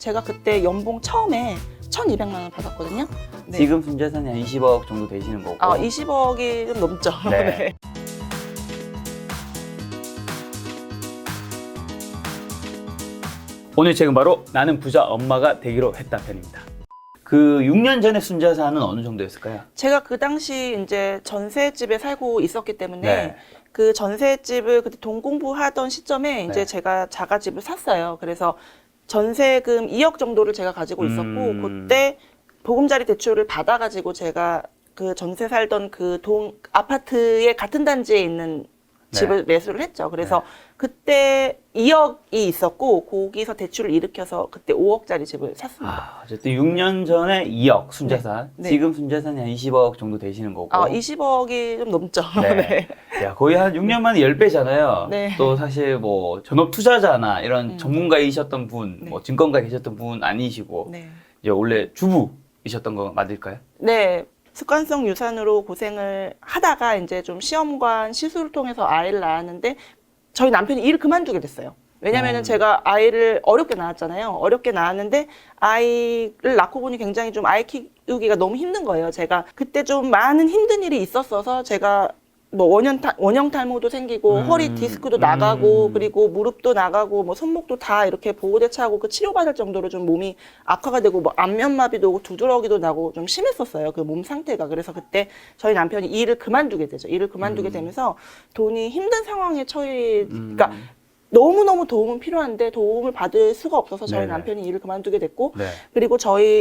제가 그때 연봉 처음에 1,200만 원 받았거든요. 네. 지금 순자산이 한 20억 정도 되시는 거고. 20억이 좀 넘죠. 네. 네. 오늘 책은 바로 나는 부자 엄마가 되기로 했다 편입니다. 그 6년 전에 순자산은 어느 정도였을까요? 제가 그 당시 이제 전셋집에 살고 있었기 때문에 네. 그 전셋집을 그때 돈 공부하던 시점에 이제 네. 제가 자가집을 샀어요. 그래서 전세금 2억 정도를 제가 가지고 있었고 그때 보금자리 대출을 받아가지고 제가 그 전세 살던 그 아파트의 같은 단지에 있는 집을 매수를 했죠. 그래서 그때 2억이 있었고 거기서 대출을 일으켜서 그때 5억짜리 집을 샀습니다. 어쨌든 6년 전에 2억 순자산. 네. 지금 순자산이 한 20억 정도 되시는 거고. 20억이 좀 넘죠. 네. 네. 야, 거의 한 6년 만에 10배잖아요. 네. 또 사실 뭐 전업 투자자나 이런 전문가이셨던 분, 네. 뭐 증권가에 계셨던 분 아니시고 네. 이제 원래 주부이셨던 거 맞을까요? 네. 습관성 유산으로 고생을 하다가 이제 좀 시험관 시술을 통해서 아이를 낳았는데 저희 남편이 일을 그만두게 됐어요. 왜냐면은 제가 아이를 어렵게 낳았잖아요. 어렵게 낳았는데 아이를 낳고 보니 굉장히 좀 아이 키우기가 너무 힘든 거예요. 제가 그때 좀 많은 힘든 일이 있었어서 제가 뭐 원형 탈모도 생기고 허리 디스크도 나가고 그리고 무릎도 나가고 뭐 손목도 다 이렇게 보호대차하고 그 치료받을 정도로 좀 몸이 악화가 되고 뭐 안면마비도 오고 두드러기도 나고 좀 심했었어요. 그 몸 상태가. 그래서 그때 저희 남편이 일을 그만두게 되죠. 일을 그만두게 되면서 돈이 힘든 상황에 그러니까 너무너무 도움은 필요한데 도움을 받을 수가 없어서 저희 네네. 남편이 일을 그만두게 됐고 네. 그리고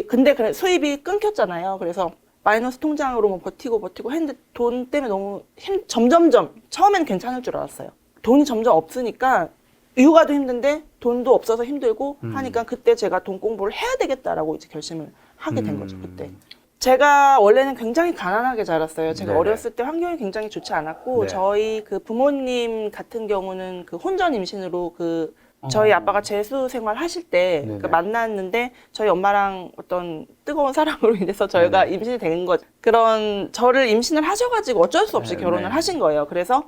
근데 수입이 끊겼잖아요. 그래서 마이너스 통장으로 뭐 버티고 했는데 돈 때문에 너무 점점점 처음엔 괜찮을 줄 알았어요. 돈이 점점 없으니까 육아도 힘든데 돈도 없어서 힘들고 하니까 그때 제가 돈 공부를 해야 되겠다라고 이제 결심을 하게 된 거죠, 그때. 제가 원래는 굉장히 가난하게 자랐어요. 제가 네네. 어렸을 때 환경이 굉장히 좋지 않았고 네. 저희 그 부모님 같은 경우는 그 혼전 임신으로 저희 아빠가 재수 생활 하실 때 만났는데 저희 엄마랑 어떤 뜨거운 사랑으로 인해서 저희가 임신이 된 거죠. 저를 임신을 하셔가지고 어쩔 수 없이 결혼을 하신 거예요. 그래서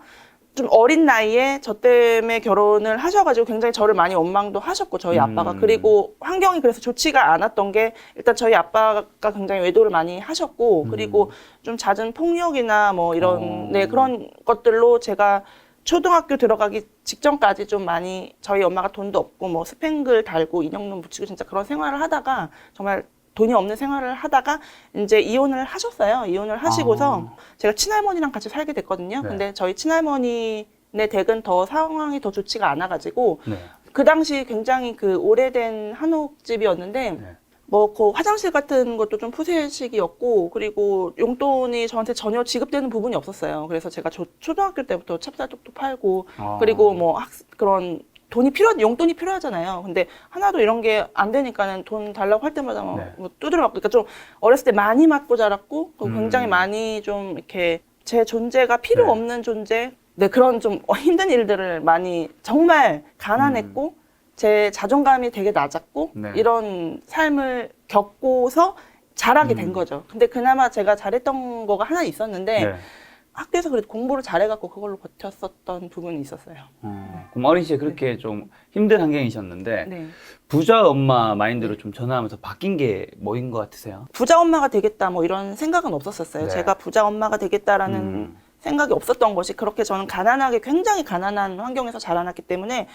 좀 어린 나이에 저 때문에 결혼을 하셔가지고 굉장히 저를 많이 원망도 하셨고 저희 아빠가 그리고 환경이 그래서 좋지가 않았던 게 일단 저희 아빠가 굉장히 외도를 많이 하셨고 그리고 좀 잦은 폭력이나 뭐 이런 그런 것들로 제가 초등학교 들어가기 직전까지 좀 많이 저희 엄마가 돈도 없고 뭐 스팽글 달고 인형눈 붙이고 진짜 그런 생활을 하다가 정말 돈이 없는 생활을 하다가 이제 이혼을 하셨어요. 이혼을 하시고서 제가 친할머니랑 같이 살게 됐거든요. 네. 근데 저희 친할머니네 댁은 상황이 더 좋지가 않아가지고 네. 그 당시 굉장히 그 오래된 한옥집이었는데 뭐 그 화장실 같은 것도 좀 푸세식이었고 그리고 용돈이 저한테 전혀 지급되는 부분이 없었어요. 그래서 제가 초등학교 때부터 찹쌀떡도 팔고 그리고 뭐 그런 용돈이 필요하잖아요. 근데 하나도 이런 게 안 되니까는 돈 달라고 할 때마다 뭐 두드려 맞고 그러니까 좀 어렸을 때 많이 맞고 자랐고 굉장히 많이 좀 이렇게 제 존재가 필요 없는 존재 그런 좀 힘든 일들을 많이 정말 가난했고 제 자존감이 되게 낮았고 이런 삶을 겪고서 자라게 된 거죠. 근데 그나마 제가 잘했던 거가 하나 있었는데 학교에서 그래도 공부를 잘해갖고 그걸로 버텼었던 부분이 있었어요. 그럼 어린 시절에 그렇게 좀 힘든 환경이셨는데 네. 부자 엄마 마인드로 좀 전환하면서 바뀐 게 뭐인 것 같으세요? 부자 엄마가 되겠다 뭐 이런 생각은 없었었어요. 제가 부자 엄마가 되겠다라는 생각이 없었던 것이 그렇게 저는 굉장히 가난한 환경에서 자라났기 때문에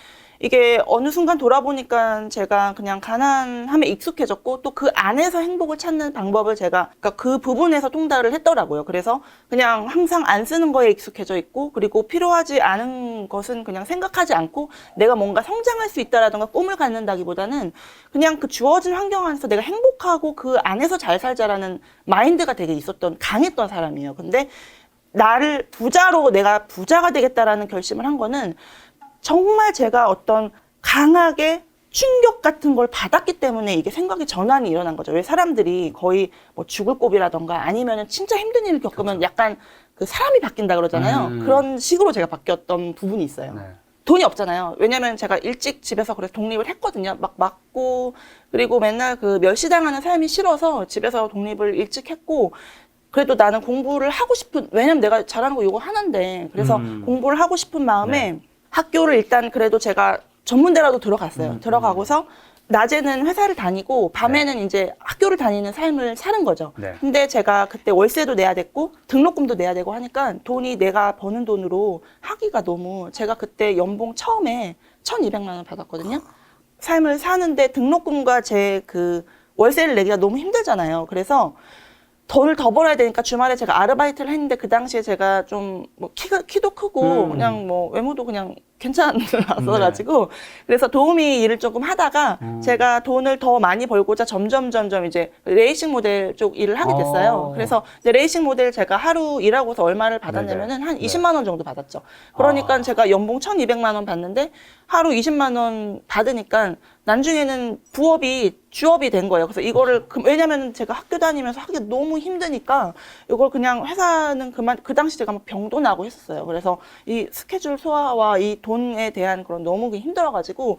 이게 어느 순간 돌아보니까 제가 그냥 가난함에 익숙해졌고 또 그 안에서 행복을 찾는 방법을 그러니까 그 부분에서 통달을 했더라고요. 그래서 그냥 항상 안 쓰는 거에 익숙해져 있고 그리고 필요하지 않은 것은 그냥 생각하지 않고 내가 뭔가 성장할 수 있다라던가 꿈을 갖는다기보다는 그냥 그 주어진 환경 안에서 내가 행복하고 그 안에서 잘 살자라는 마인드가 되게 강했던 사람이에요. 근데 내가 부자가 되겠다라는 결심을 한 거는 정말 제가 어떤 강하게 충격 같은 걸 받았기 때문에 이게 생각의 전환이 일어난 거죠. 왜 사람들이 거의 뭐 죽을 고비라던가 아니면은 진짜 힘든 일을 겪으면 약간 그 사람이 바뀐다 그러잖아요. 그런 식으로 제가 바뀌었던 부분이 있어요. 돈이 없잖아요. 왜냐면 제가 일찍 집에서 그래서 독립을 했거든요. 막 맞고 그리고 맨날 그 멸시당하는 삶이 싫어서 집에서 독립을 일찍 했고 그래도 나는 공부를 하고 왜냐면 내가 잘하는 거 이거 하는데 그래서 공부를 하고 싶은 마음에 학교를 일단 그래도 제가 전문대라도 들어갔어요. 들어가고서 낮에는 회사를 다니고 밤에는 이제 학교를 다니는 삶을 사는 거죠. 네. 근데 제가 그때 월세도 내야 됐고 등록금도 내야 되고 하니까 돈이 내가 버는 돈으로 하기가 너무 제가 그때 연봉 처음에 1,200만 원 받았거든요. 삶을 사는데 등록금과 제 그 월세를 내기가 너무 힘들잖아요. 그래서 돈을 더 벌어야 되니까 주말에 제가 아르바이트를 했는데 그 당시에 제가 좀 뭐 키도 크고 그냥 뭐 외모도 그냥 괜찮았어가지고 그래서 도우미 일을 조금 하다가 제가 돈을 더 많이 벌고자 점점 이제 레이싱 모델 쪽 일을 하게 됐어요. 그래서 이제 레이싱 모델 제가 하루 일하고서 얼마를 받았냐면은 한 20만 원 정도 받았죠. 그러니까 제가 연봉 1,200만 원 받는데 하루 20만 원 받으니까 나중에는 부업이 주업이 된 거예요. 그래서 이거를 왜냐면 제가 학교 다니면서 하기 너무 힘드니까 이걸 그냥 회사는 그 당시 제가 막 병도 나고 했었어요. 그래서 이 스케줄 소화와 이 돈에 대한 그런 너무 힘들어가지고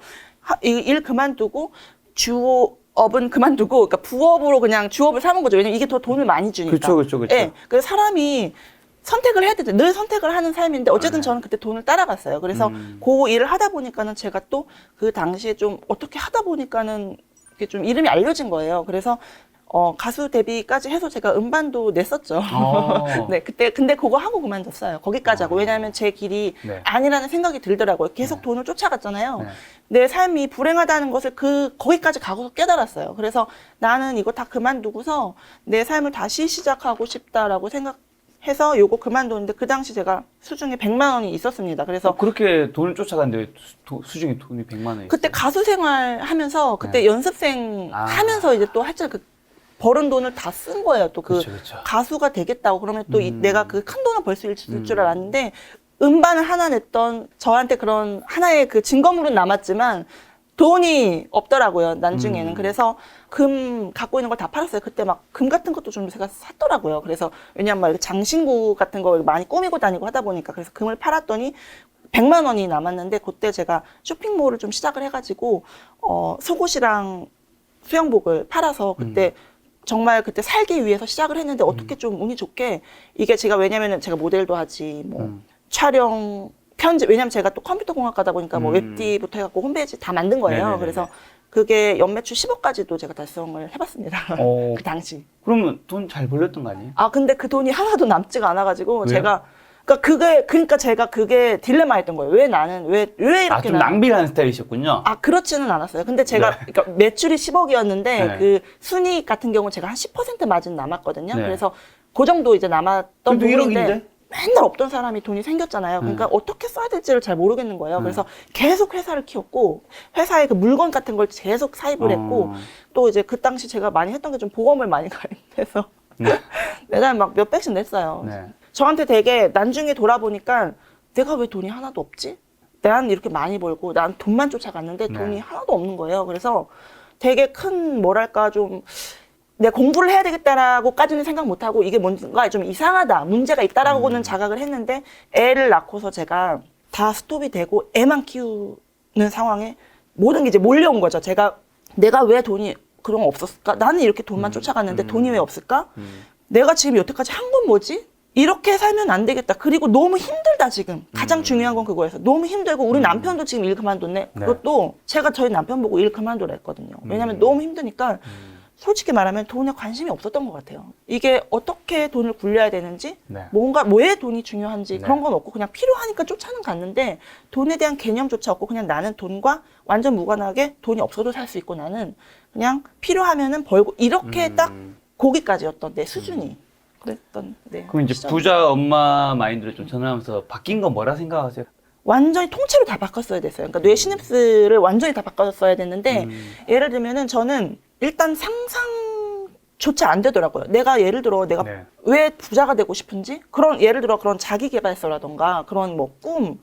일 그만두고 주업은 그만두고 그러니까 부업으로 그냥 주업을 삼은 거죠. 왜냐면 이게 더 돈을 많이 주니까. 그렇죠. 예. 그래서 사람이 선택을 해야 되죠. 늘 선택을 하는 삶인데 어쨌든 저는 그때 돈을 따라갔어요. 그래서 그 일을 하다 보니까는 제가 또 그 당시에 좀 어떻게 하다 보니까는 이게 좀 이름이 알려진 거예요. 그래서 가수 데뷔까지 해서 제가 음반도 냈었죠. 네, 그때 근데 그거 하고 그만뒀어요. 거기까지 하고. 왜냐하면 제 길이 네. 아니라는 생각이 들더라고요. 계속 돈을 쫓아갔잖아요. 내 삶이 불행하다는 것을 거기까지 가고서 깨달았어요. 그래서 나는 이거 다 그만두고서 내 삶을 다시 시작하고 싶다라고 생각해서 요거 그만뒀는데 그 당시 제가 수중에 100만 원이 있었습니다. 그래서 그렇게 돈을 쫓아갔는데 수중에 돈이 100만 원이 그때 있어요? 가수 생활 하면서 그때 연습생 하면서 이제 또 하여튼 벌은 돈을 다 쓴 거예요. 또 그렇죠. 가수가 되겠다고 그러면 또 내가 그 큰 돈을 벌 수 있을 줄 알았는데 음반을 하나 냈던 저한테 그런 하나의 그 증거물은 남았지만 돈이 없더라고요. 나중에는. 그래서 금 갖고 있는 걸 다 팔았어요. 그때 막 금 같은 것도 좀 제가 샀더라고요. 그래서 왜냐면 막 이렇게 장신구 같은 걸 많이 꾸미고 다니고 하다 보니까 그래서 금을 팔았더니 100만 원이 남았는데 그때 제가 쇼핑몰을 좀 시작을 해가지고 속옷이랑 수영복을 팔아서 그때 정말 그때 살기 위해서 시작을 했는데 어떻게 좀 운이 좋게 이게 제가 왜냐면은 제가 모델도 하지 뭐 촬영 편집 왜냐면 제가 또 컴퓨터 공학과다 보니까 뭐 웹디부터 해갖고 홈페이지 다 만든 거예요. 네네네네. 그래서 그게 연매출 10억까지도 제가 달성을 해봤습니다. 그 당시. 그러면 돈 잘 벌렸던 거 아니에요? 아 근데 그 돈이 하나도 남지가 않아가지고 왜요? 제가 그러니까 제가 그게 딜레마였던 거예요. 왜 나는 왜 이렇게 좀 낭비를 하는 스타일이셨군요. 그렇지는 않았어요. 근데 제가 그러니까 매출이 10억이었는데 그 순이익 같은 경우는 제가 한 10% 마진 남았거든요. 그래서 그 정도 이제 남았던 부분인데 맨날 없던 사람이 돈이 생겼잖아요. 그러니까 어떻게 써야 될지를 잘 모르겠는 거예요. 그래서 계속 회사를 키웠고 회사에 그 물건 같은 걸 계속 사입을 했고 또 이제 그 당시 제가 많이 했던 게 좀 보험을 많이 가입해서 매달 막 몇백씩 냈어요. 저한테 되게 나중에 돌아보니까 내가 왜 돈이 하나도 없지? 난 이렇게 많이 벌고 난 돈만 쫓아갔는데 돈이 하나도 없는 거예요. 그래서 되게 큰 뭐랄까 좀 내가 공부를 해야 되겠다라고까지는 생각 못하고 이게 뭔가 좀 이상하다, 문제가 있다라고는 자각을 했는데 애를 낳고서 제가 다 스톱이 되고 애만 키우는 상황에 모든 게 이제 몰려온 거죠. 내가 왜 돈이 그런 거 없었을까? 나는 이렇게 돈만 쫓아갔는데 돈이 왜 없을까? 내가 지금 여태까지 한 건 뭐지? 이렇게 살면 안 되겠다. 그리고 너무 힘들다 지금. 가장 중요한 건 그거였어. 너무 힘들고 우리 남편도 지금 일 그만뒀네. 그것도 제가 저희 남편 보고 일 그만두라 했거든요. 왜냐면 너무 힘드니까 솔직히 말하면 돈에 관심이 없었던 것 같아요. 이게 어떻게 돈을 굴려야 되는지 뭔가 왜 돈이 중요한지 그런 건 없고 그냥 필요하니까 쫓아는 갔는데 돈에 대한 개념조차 없고 그냥 나는 돈과 완전 무관하게 돈이 없어도 살 수 있고 나는 그냥 필요하면은 벌고 이렇게 딱 거기까지였던 내 수준이. 그랬던 그럼 이제 부자 엄마 마인드를 좀 전환하면서 바뀐 건 뭐라 생각하세요? 완전히 통째로 다 바꿨어야 됐어요. 그러니까 뇌 시냅스를 완전히 다 바꿨어야 됐는데 예를 들면은 저는 일단 상상조차 안 되더라고요. 내가 예를 들어 내가 왜 부자가 되고 싶은지 그런 예를 들어 그런 자기계발서라던가 그런 뭐 꿈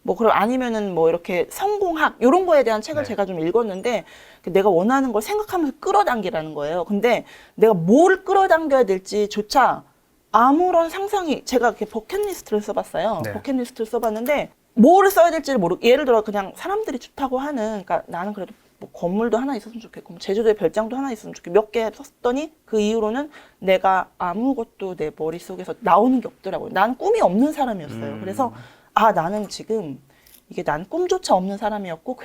뭐 그런 아니면은 뭐 이렇게 성공학 이런 거에 대한 책을 제가 좀 읽었는데 내가 원하는 걸 생각하면서 끌어당기라는 거예요. 근데 내가 뭘 끌어당겨야 될지조차 아무런 상상이 제가 이렇게 버킷리스트를 써봤어요. 버킷리스트를 써봤는데 뭐를 써야 될지를 모르고 예를 들어 그냥 사람들이 좋다고 하는 그러니까 나는 그래도 뭐 건물도 하나 있었으면 좋겠고 제주도에 별장도 하나 있었으면 좋겠고 몇 개 썼더니 그 이후로는 내가 아무것도 내 머릿속에서 나오는 게 없더라고요. 난 꿈이 없는 사람이었어요. 그래서 나는 지금 이게 난 꿈조차 없는 사람이었고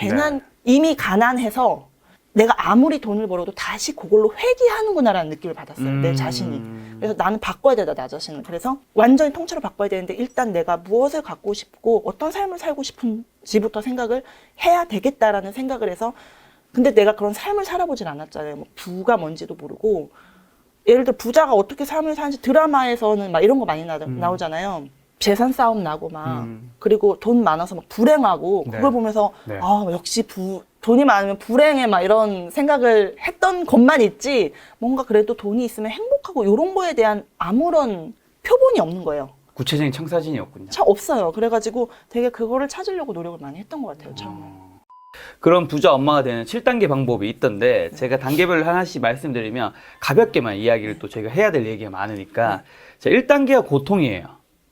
이미 가난해서 내가 아무리 돈을 벌어도 다시 그걸로 회귀하는구나라는 느낌을 받았어요. 내 자신이. 그래서 나는 바꿔야 되다, 나 자신을. 그래서 완전히 통째로 바꿔야 되는데 일단 내가 무엇을 갖고 싶고 어떤 삶을 살고 싶은지부터 생각을 해야 되겠다라는 생각을 해서 근데 내가 그런 삶을 살아보진 않았잖아요. 뭐 부가 뭔지도 모르고 예를 들어 부자가 어떻게 삶을 사는지 드라마에서는 막 이런 거 많이 나오잖아요. 재산 싸움 나고 막 그리고 돈 많아서 막 불행하고 그걸 보면서 아 역시 돈이 많으면 불행해 막 이런 생각을 했던 것만 있지 뭔가 그래도 돈이 있으면 행복하고 이런 거에 대한 아무런 표본이 없는 거예요. 구체적인 청사진이었군요. 없어요. 그래가지고 되게 그거를 찾으려고 노력을 많이 했던 것 같아요. 처음에. 그런 부자 엄마가 되는 7단계 방법이 있던데 제가 단계별로 하나씩 말씀드리면 가볍게만 이야기를 또 저희가 해야 될 얘기가 많으니까 자, 1단계가 고통이에요.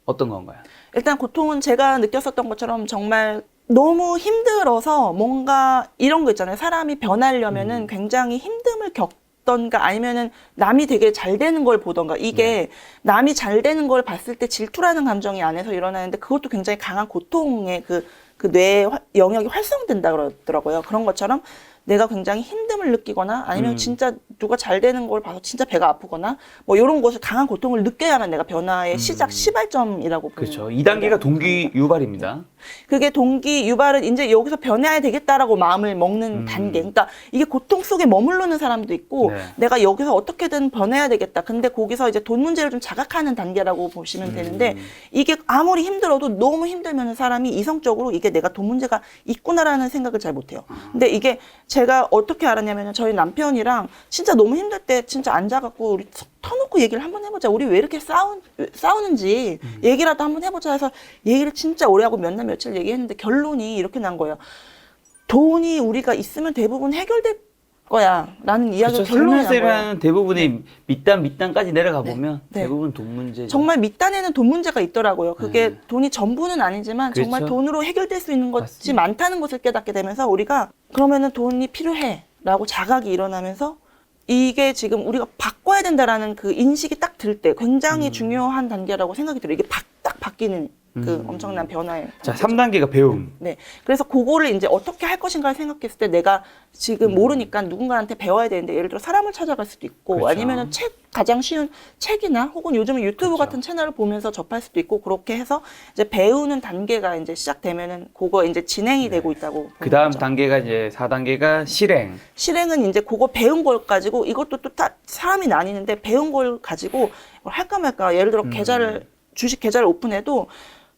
어떤 건가요? 일단 고통은 제가 느꼈었던 것처럼 정말 너무 힘들어서 뭔가 이런 거 있잖아요. 사람이 변하려면은 굉장히 힘듦을 겪던가 아니면은 남이 되게 잘 되는 걸 보던가 이게 남이 잘 되는 걸 봤을 때 질투라는 감정이 안에서 일어나는데 그것도 굉장히 강한 고통의 그 뇌의 영역이 활성된다 그러더라고요. 그런 것처럼 내가 굉장히 힘듦을 느끼거나 아니면 진짜 누가 잘 되는 걸 봐서 진짜 배가 아프거나 뭐 이런 것을 강한 고통을 느껴야만 내가 변화의 시발점이라고 보는 그렇죠. 2단계가 동기 유발입니다. 그게 동기 유발은 이제 여기서 변해야 되겠다라고 마음을 먹는 단계. 그러니까 이게 고통 속에 머무르는 사람도 있고 내가 여기서 어떻게든 변해야 되겠다. 근데 거기서 이제 돈 문제를 좀 자각하는 단계라고 보시면 되는데 이게 아무리 힘들어도 너무 힘들면 사람이 이성적으로 이게 내가 돈 문제가 있구나라는 생각을 잘 못해요. 근데 이게 제가 어떻게 알았냐면 저희 남편이랑 진짜 너무 힘들 때 진짜 앉아갖고 우리 터놓고 얘기를 한번 해보자. 우리 왜 이렇게 싸우는지 얘기라도 한번 해보자 해서 얘기를 진짜 오래 하고 몇 날 며칠 얘기했는데 결론이 이렇게 난 거예요. 돈이 우리가 있으면 대부분 해결될 거야 라는 이야기가 결론이 난 거예요. 대부분이 밑단까지 내려가 보면 대부분 돈 문제죠. 정말 밑단에는 돈 문제가 있더라고요. 그게 돈이 전부는 아니지만 그렇죠. 정말 돈으로 해결될 수 있는 것이 많다는 것을 깨닫게 되면서 우리가 그러면은 돈이 필요해 라고 자각이 일어나면서 이게 지금 우리가 바꿔야 된다라는 그 인식이 딱 들 때 굉장히 중요한 단계라고 생각이 들어요. 이게 딱 바뀌는 그 엄청난 변화에. 자, 3단계가 배움. 네. 그래서 그거를 이제 어떻게 할 것인가를 생각했을 때 내가 지금 모르니까 누군가한테 배워야 되는데 예를 들어 사람을 찾아갈 수도 있고 그렇죠. 아니면은 가장 쉬운 책이나 혹은 요즘은 유튜브 같은 채널을 보면서 접할 수도 있고 그렇게 해서 이제 배우는 단계가 이제 시작되면은 그거 이제 진행이 되고 있다고. 그 다음 거죠. 단계가 이제 4단계가 실행. 실행은 이제 그거 배운 걸 가지고 이것도 또 사람이 나뉘는데 배운 걸 가지고 뭘 할까 말까 예를 들어 주식 계좌를 오픈해도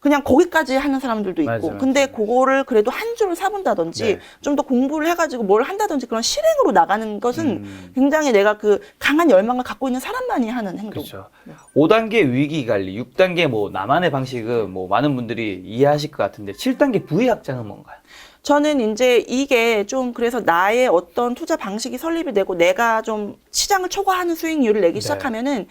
그냥 거기까지 하는 사람들도 있고 맞아. 근데 그거를 그래도 한 줄을 사본다든지 좀 더 공부를 해가지고 뭘 한다든지 그런 실행으로 나가는 것은 굉장히 내가 그 강한 열망을 갖고 있는 사람만이 하는 행동. 그렇죠. 5단계 위기관리, 6단계 뭐 나만의 방식은 뭐 많은 분들이 이해하실 것 같은데 7단계 부의학장은 뭔가요? 저는 이제 이게 좀 그래서 나의 어떤 투자 방식이 설립이 되고 내가 좀 시장을 초과하는 수익률을 내기 시작하면은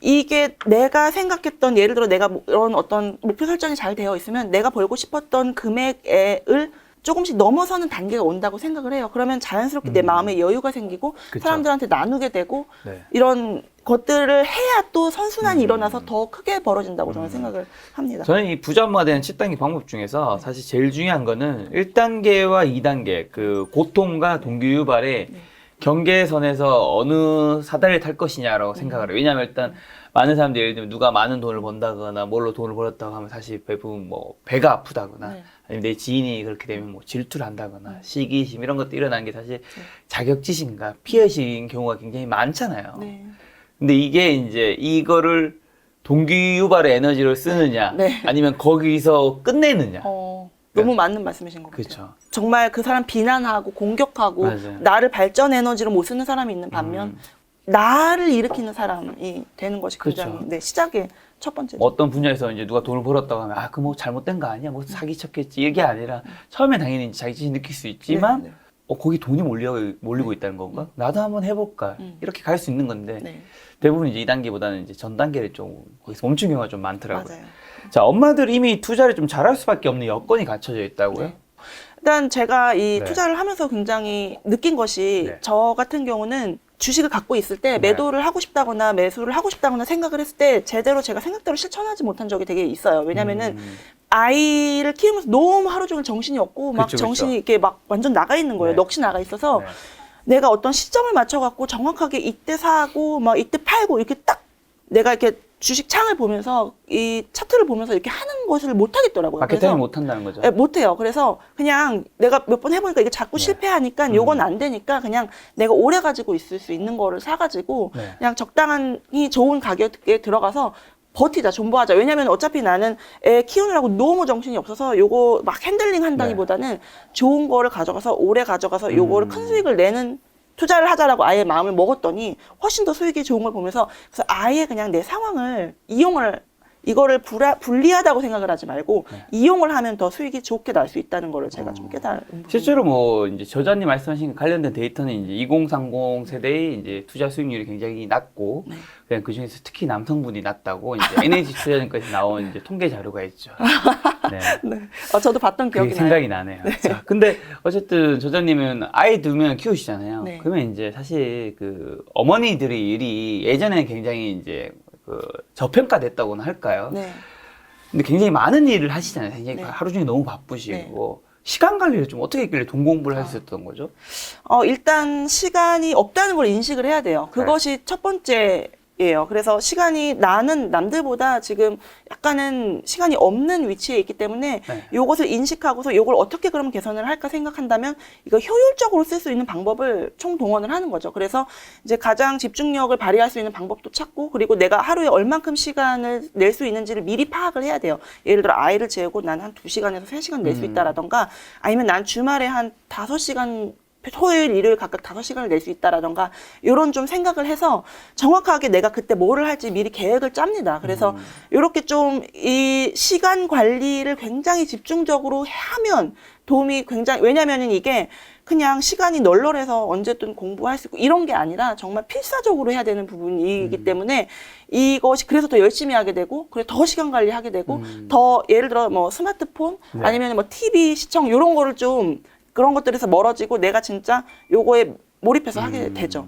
이게 내가 생각했던 예를 들어 내가 이런 어떤 목표 설정이 잘 되어 있으면 내가 벌고 싶었던 금액을 조금씩 넘어서는 단계가 온다고 생각을 해요. 그러면 자연스럽게 내 마음에 여유가 생기고 그쵸. 사람들한테 나누게 되고 이런 것들을 해야 또 선순환이 일어나서 더 크게 벌어진다고 저는 생각을 합니다. 저는 이 부자 엄마가 되는 7단계 방법 중에서 사실 제일 중요한 거는 1단계와 2단계 그 고통과 동기 유발의 경계선에서 어느 사다리를 탈 것이냐라고 생각을 해요. 왜냐하면 일단 많은 사람들이 예를 들면 누가 많은 돈을 번다거나 뭘로 돈을 벌었다고 하면 사실 대부분 뭐 배가 아프다거나 아니면 내 지인이 그렇게 되면 뭐 질투를 한다거나 시기심 이런 것도 일어나는 게 사실 자격지심과 피해의식인 경우가 굉장히 많잖아요. 근데 이게 이제 이거를 동기 유발의 에너지를 쓰느냐 아니면 거기서 끝내느냐. 너무 맞는 말씀이신 것 같아요. 그렇죠. 정말 그 사람 비난하고 공격하고 나를 발전 에너지로 못 쓰는 사람이 있는 반면 나를 일으키는 사람이 되는 것이 굉장히 시작의 첫 번째. 어떤 분야에서 이제 누가 돈을 벌었다고 하면 그 뭐 잘못된 거 아니야? 뭐 사기 쳤겠지. 이게 아니라 처음에 당연히 이제 자기 자신 느낄 수 있지만 거기 돈이 몰리고 있다는 건가? 나도 한번 해볼까? 이렇게 갈 수 있는 건데 대부분 이제 2단계보다는 이제 전 단계를 좀 거기서 멈춘 경우가 좀 많더라고요. 맞아요. 자, 엄마들 이미 투자를 좀 잘할 수밖에 없는 여건이 갖춰져 있다고요? 일단 제가 이 투자를 하면서 굉장히 느낀 것이 저 같은 경우는 주식을 갖고 있을 때 매도를 하고 싶다거나 매수를 하고 싶다거나 생각을 했을 때 제대로 제가 생각대로 실천하지 못한 적이 되게 있어요. 왜냐면은 아이를 키우면서 너무 하루 종일 정신이 없고 막 정신이 이렇게 막 완전 나가 있는 거예요. 넋이 나가 있어서 내가 어떤 시점을 맞춰갖고 정확하게 이때 사고 막 이때 팔고 이렇게 딱 내가 이렇게 주식 창을 보면서 이 차트를 보면서 이렇게 하는 것을 못 하겠더라고요. 마케팅을 못 한다는 거죠. 네, 못 해요. 그래서 그냥 내가 몇 번 해보니까 이게 자꾸 실패하니까 요건 안 되니까 그냥 내가 오래 가지고 있을 수 있는 거를 사가지고 그냥 적당히 좋은 가격에 들어가서 버티자, 존버하자. 왜냐면 어차피 나는 애 키우느라고 너무 정신이 없어서 요거 막 핸들링 한다기보다는 좋은 거를 가져가서 오래 가져가서 요거를 큰 수익을 내는 투자를 하자라고 아예 마음을 먹었더니 훨씬 더 수익이 좋은 걸 보면서 그래서 아예 그냥 내 상황을 이거를 불리하다고 생각을 하지 말고 이용을 하면 더 수익이 좋게 날 수 있다는 거를 제가 좀 깨달은 실제로 뭐 이제 저자님 말씀하신 관련된 데이터는 이제 2030 세대의 이제 투자 수익률이 굉장히 낮고 그냥 그 중에서 특히 남성분이 낮다고 이제 NH투자증권에서 나온 이제 통계 자료가 있죠. 네. 네. 저도 봤던 기억이 나요. 생각이 나네요. 자, 근데 어쨌든 저자님은 아이 2명 키우시잖아요. 네. 그러면 이제 사실 그 어머니들의 일이 예전에 굉장히 이제 그 저평가됐다고는 할까요? 네. 근데 굉장히 많은 일을 하시잖아요. 굉장히 네. 하루 종일 너무 바쁘시고 시간 관리를 좀 어떻게 했길래 돈 공부를 할 수 있었던 거죠? 일단 시간이 없다는 걸 인식을 해야 돼요. 그것이 첫 번째예요. 그래서 시간이 나는 남들보다 지금 약간은 시간이 없는 위치에 있기 때문에 요것을 인식하고서 요걸 어떻게 그러면 개선을 할까 생각한다면 이거 효율적으로 쓸 수 있는 방법을 총동원을 하는 거죠. 그래서 이제 가장 집중력을 발휘할 수 있는 방법도 찾고 그리고 내가 하루에 얼만큼 시간을 낼 수 있는지를 미리 파악을 해야 돼요. 예를 들어 아이를 재우고 난 한 2시간에서 3시간 낼 수 있다라던가 아니면 난 주말에 한 5시간 토요일, 일요일 각각 5시간을 낼 수 있다라던가 이런 좀 생각을 해서 정확하게 내가 그때 뭐를 할지 미리 계획을 짭니다. 그래서 이렇게 좀 이 시간 관리를 굉장히 집중적으로 하면 도움이 굉장히 왜냐면은 이게 그냥 시간이 널널해서 언제든 공부할 수 있고 이런 게 아니라 정말 필사적으로 해야 되는 부분이기 때문에 이것이 그래서 더 열심히 하게 되고 그래 더 시간 관리하게 되고 더 예를 들어 뭐 스마트폰 아니면 뭐 TV 시청 이런 거를 좀 그런 것들에서 멀어지고 내가 진짜 요거에 몰입해서 하게 되죠.